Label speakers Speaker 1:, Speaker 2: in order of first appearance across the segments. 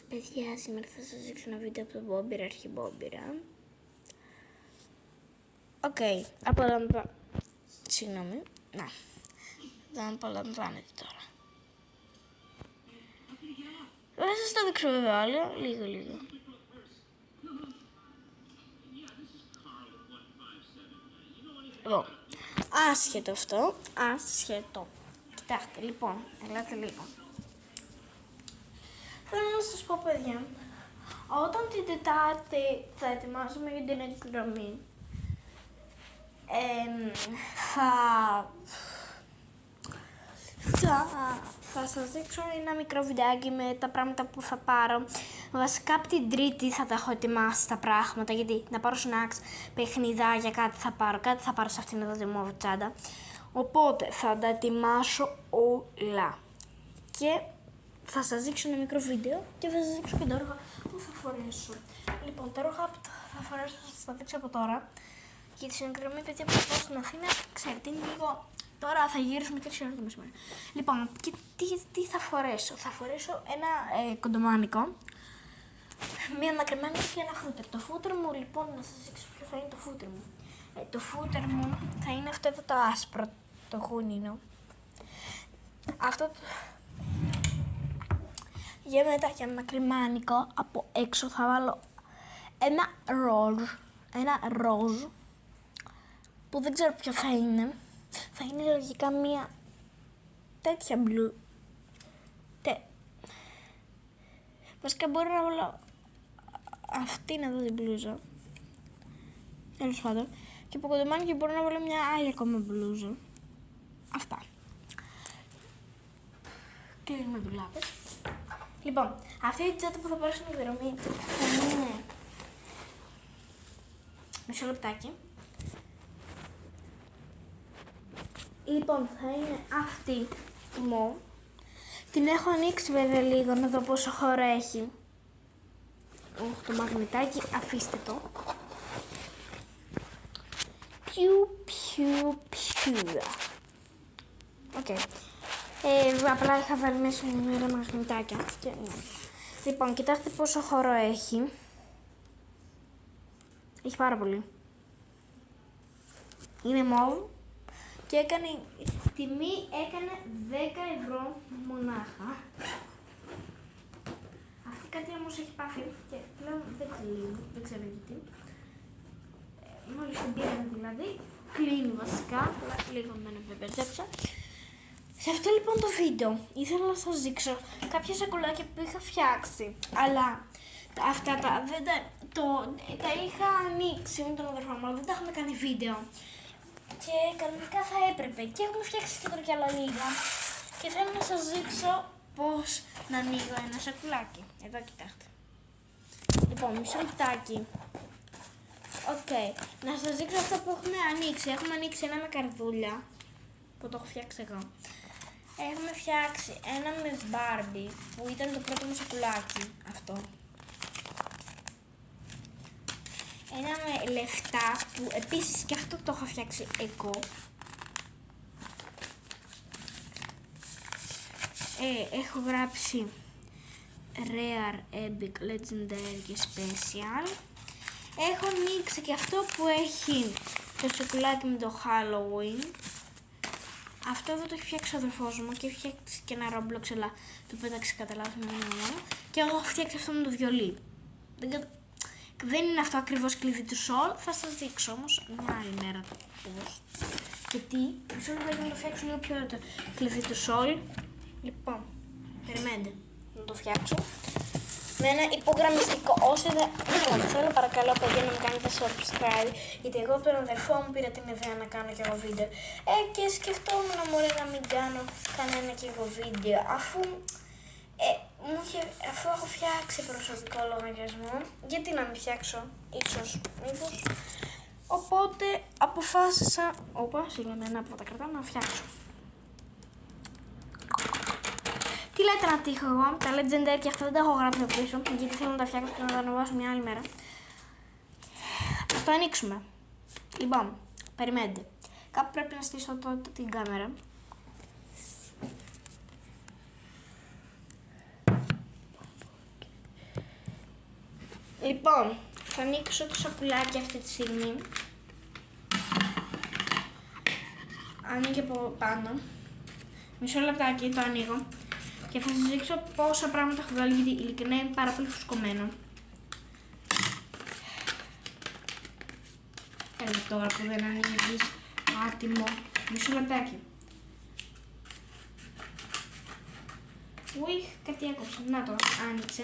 Speaker 1: Παιδιά, σήμερα θα σας δείξω ένα βίντεο από τον Μπόμπιρα, αρχιμπόμπιρα. Οκ, Συγγνώμη, να. Δεν απολαμβάνετε τώρα. Δεν θα σας το δείξω βέβαια άλλο, λίγο. Λοιπόν, άσχετο αυτό, άσχετο. Κοιτάξτε, λοιπόν, ελάτε λίγο. Θέλω να σας πω, παιδιά, όταν την Τετάρτη θα ετοιμάσουμε για την εκδρομή, θα σας δείξω ένα μικρό βιντεάκι με τα πράγματα που θα πάρω. Βασικά από την Τρίτη θα τα έχω ετοιμάσει τα πράγματα, γιατί να πάρω snacks, παιχνιδάκια, κάτι θα πάρω σε αυτήν εδώ τη μόβη τσάντα. Οπότε θα τα ετοιμάσω όλα. Και θα σας δείξω ένα μικρό βίντεο και θα σας δείξω και τα ρούχα που θα φορέσω. Λοιπόν, τα ρούχα που θα φορέσω θα σας τα δείξω από τώρα. Για τη συνεκρομή, παιδιά, που θα πάω στην Αθήνα, ξέρετε, είναι λίγο. Τώρα θα γυρίσουμε 3 ώρες το μεσημέρι. Λοιπόν, και τι θα φορέσω. Θα φορέσω ένα κοντομάνικο, μία ανακρεμμένη και ένα φούτερ. Το φούτερ μου, λοιπόν, να σας δείξω ποιο θα είναι το φούτερ μου. Το φούτερ μου θα είναι αυτό εδώ το άσπρο, το γούνινο. Αυτό το. Για μετά και ανακρεμάνικο, από έξω θα βάλω ένα ροζ, που δεν ξέρω ποιο θα είναι. Θα είναι λογικά μία τέτοια μπλου. Βασικά μπορώ να βάλω αυτήν εδώ την μπλούζα. Τέλος πάντων. Και από κοντομάνικο μπορώ να βάλω μια άλλη ακόμα μπλούζα. Αυτά. Κλείνουμε ντουλάπες. Λοιπόν, αυτή η τσάντα που θα πάρω στην εκδρομή θα είναι. Μισό λεπτάκι. Λοιπόν, θα είναι αυτή μου. Την έχω ανοίξει βέβαια λίγο, να δω πόσο χώρο έχει. Το μαγνητάκι, αφήστε το. Πιου. Οκ. Απλά είχα βάλει μέσα μια μαγνητάκια. Λοιπόν, κοιτάξτε πόσο χώρο έχει. Έχει πάρα πολύ. Είναι μόβ. Και τιμή έκανε 10 ευρώ μονάχα. Αυτή κάτι όμως έχει πάθει και πλέον δεν κλείνει, δεν ξέρω γιατί. Μόλις την πήραμε δηλαδή, κλείνει βασικά, αλλά λίγο με με μπερδέψα. Σε αυτό λοιπόν το βίντεο ήθελα να σας δείξω κάποια σακουλάκια που είχα φτιάξει, αλλά αυτά τα είχα ανοίξει με τον αδερφό μου, αλλά δεν τα είχαμε κάνει βίντεο. Και κανονικά θα έπρεπε. Και έχουμε φτιάξει και τώρα κι άλλα λίγα. Και θέλω να σας δείξω πώς να ανοίγω ένα σακουλάκι. Εδώ κοιτάξτε. Λοιπόν, μισό λεπτάκι. Οκ. Να σας δείξω αυτό που έχουμε ανοίξει. Έχουμε ανοίξει ένα με καρδούλια, που το έχω φτιάξει εγώ. Έχουμε φτιάξει ένα με Barbie, που ήταν το πρώτο μου σακουλάκι. Αυτό. Ένα με λεφτά, που επίσης και αυτό το έχω φτιάξει εγώ. Έχω γράψει Rare, Epic, Legendary και Special. Έχω ανοίξει και αυτό που έχει το σοκολάκι με το Halloween. Αυτό εδώ το έχει φτιάξει ο αδερφός μου και έχει φτιάξει και ένα Roblox, αλλά το πέταξε κατά λάθος με ένα άλλο. Και εγώ έχω φτιάξει αυτό με το βιολί. Δεν είναι αυτό ακριβώς κλειδί του Sol, θα σας δείξω όμως μια άλλη μέρα πώς. Και τι, μισό λεπτάκι να το φτιάξω λίγο πιο το κλειδί του Sol. Λοιπόν, περιμένετε να το φτιάξω. Με ένα υπογραμμιστικό, όσοι δεν θέλω παρακαλώ παιδιά να μου κάνετε subscribe, γιατί εγώ από τον αδερφό μου πήρα την ιδέα να κάνω και εγώ βίντεο. Και σκεφτόμουν να μην κάνω κανένα και εγώ βίντεο, αφού έχω φτιάξει προσωπικό λογαριασμό, γιατί να μην φτιάξω, μήπως. Οπότε αποφάσισα, συγγνώμη, ένα από τα κρατάω να φτιάξω. Τι λέτε να τύχω εγώ, τα Legendary και αυτά δεν τα έχω γράψει από πίσω, γιατί θέλω να τα φτιάξω και να τα ανεβάσω μια άλλη μέρα. Ας το ανοίξουμε. Λοιπόν, περιμένετε. Κάπου πρέπει να στήσω την κάμερα. Λοιπόν, θα ανοίξω το σακουλάκι αυτή τη στιγμή. Ανοίγει από πάνω. Μισό λεπτάκι το ανοίγω. Και θα σας δείξω πόσα πράγματα έχω βάλει, γιατί ειλικρινά είναι πάρα πολύ φουσκωμένο. Έλα τώρα που δεν ανοίγεις άτιμο. Μισό λεπτάκι. Ουιχ, κάτι έκοψε. Να το, άνοιξε.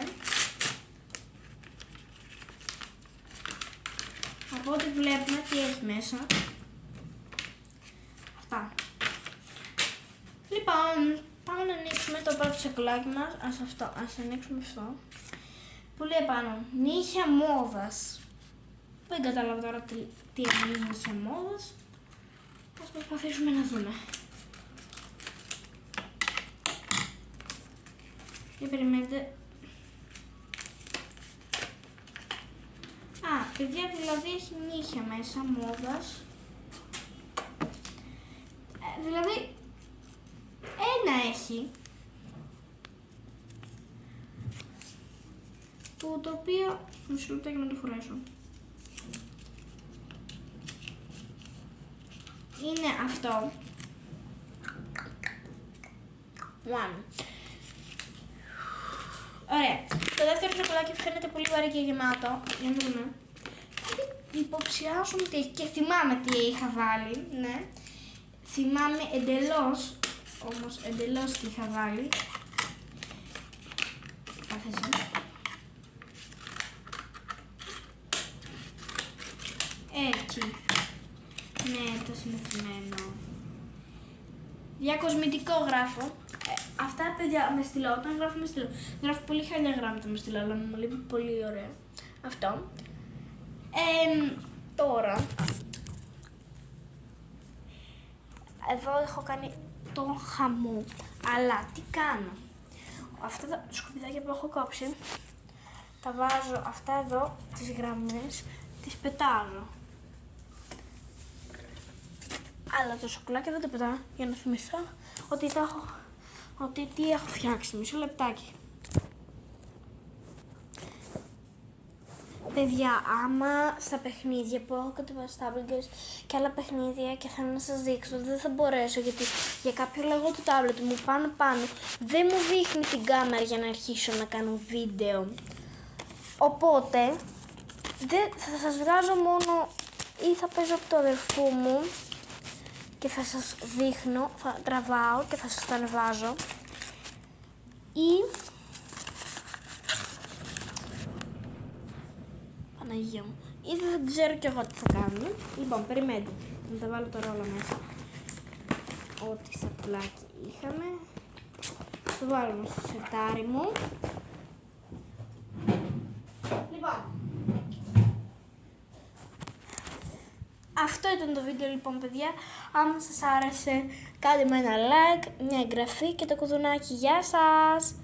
Speaker 1: Από ό,τι βλέπουμε τι έχει μέσα. Αυτά. Λοιπόν, πάμε να ανοίξουμε το πρώτο σακουλάκι μας. Ας ανοίξουμε αυτό. Που λέει πάνω, νύχια μόδας. Δεν κατάλαβα τώρα τι είναι νύχια μόδας. Ας προσπαθήσουμε να δούμε. Και περιμένετε. Α, παιδιά, δηλαδή έχει νύχια μέσα, μόδας. Δηλαδή, ένα έχει. Που το οποίο, μισό λεπτάκι να το φορέσω. Είναι αυτό. One. Ωραία. Το δεύτερο σοκολάκι φαίνεται πολύ βαρύ και γεμάτο. Για να δούμε. Υποψιάζομαι τι έχει και θυμάμαι τι είχα βάλει. Ναι. Θυμάμαι εντελώς, όμως εντελώς τι είχα βάλει. Κάθεσε. Έτσι. Ναι, το συνηθισμένο. Διακοσμητικό γράφω. Αυτά, παιδιά, με στυλό. Όταν γράφω με στυλό, γράφω πολύ χαλιά γράμματα με στυλό, αλλά μου λείπει πολύ ωραία. Αυτό. Τώρα, εδώ έχω κάνει τον χαμό. Αλλά τι κάνω. Αυτά τα σκουπιδάκια που έχω κόψει, τα βάζω αυτά εδώ, τις γραμμές, τις πετάζω. Αλλά το σοκολάκι δεν το πετάω για να θυμηθώ ότι τι έχω φτιάξει. Μισό λεπτάκι. Παιδιά, άμα στα παιχνίδια που έχω κατεβάσει στα tablets και άλλα παιχνίδια και θέλω να σας δείξω, δεν θα μπορέσω, γιατί για κάποιο λόγο το tablet μου πάνω δεν μου δείχνει την κάμερα για να αρχίσω να κάνω βίντεο. Οπότε θα σας βγάζω μόνο ή θα παίζω από το αδερφού μου και θα σας δείχνω, θα τραβάω και θα σας τα ανεβάζω, ή Παναγία μου, ή δεν ξέρω κι εγώ τι θα κάνω. Λοιπόν, περιμένετε, να τα βάλω τώρα όλα μέσα. Ό,τι σακουλάκι είχαμε, το βάλουμε στο σετάρι μου. Λοιπόν, αυτό ήταν το βίντεο λοιπόν, παιδιά. Αν σας άρεσε, κάντε με ένα like, μια εγγραφή και το κουδουνάκι. Γεια σας!